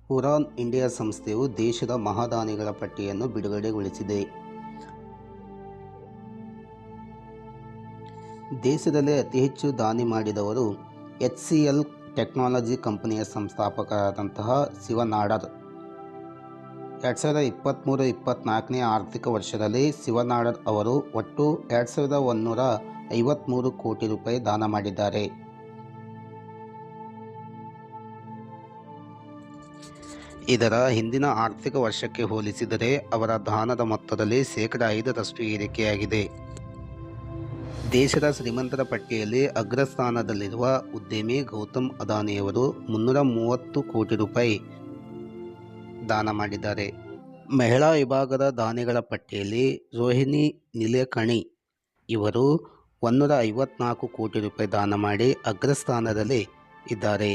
Udan India ಸಂಸ್ಥೆಯು ದೇಶದ ಮಹಾದಾನಿಗಳ ಪಟ್ಟಿಯನ್ನು ಬಿಡುಗಡೆಗೊಳಿಸಿದೆ. ದೇಶದಲ್ಲೇ ಅತಿ ಹೆಚ್ಚು ದಾನಿ ಮಾಡಿದವರು HCL ಟೆಕ್ನಾಲಜಿ ಕಂಪನಿಯ ಸಂಸ್ಥಾಪಕರಾದಂತಹ ಶಿವ ನಾಡರ್. 2023-24ನೇ ಆರ್ಥಿಕ ವರ್ಷದಲ್ಲಿ ಶಿವ ನಾಡರ್ ಅವರು ಒಟ್ಟು 2153 ಕೋಟಿ ರೂಪಾಯಿ ದಾನ ಮಾಡಿದ್ದಾರೆ. ಇದರ ಹಿಂದಿನ ಆರ್ಥಿಕ ವರ್ಷಕ್ಕೆ ಹೋಲಿಸಿದರೆ ಅವರ ದಾನದ ಮೊತ್ತದಲ್ಲಿ ಶೇಕಡ 5ರಷ್ಟು ಏರಿಕೆಯಾಗಿದೆ. ದೇಶದ ಶ್ರೀಮಂತರ ಪಟ್ಟಿಯಲ್ಲಿ ಅಗ್ರಸ್ಥಾನದಲ್ಲಿರುವ ಉದ್ಯಮಿ ಗೌತಮ್ ಅದಾನಿಯವರು 330 ಕೋಟಿ ರೂಪಾಯಿ ದಾನ ಮಾಡಿದ್ದಾರೆ. ಮಹಿಳಾ ವಿಭಾಗದ ದಾನಿಗಳ ಪಟ್ಟಿಯಲ್ಲಿ ರೋಹಿಣಿ ನಿಲೇಕಣಿ ಇವರು 154 ಕೋಟಿ ರೂಪಾಯಿ ದಾನ ಮಾಡಿ ಅಗ್ರಸ್ಥಾನದಲ್ಲಿ ಇದ್ದಾರೆ.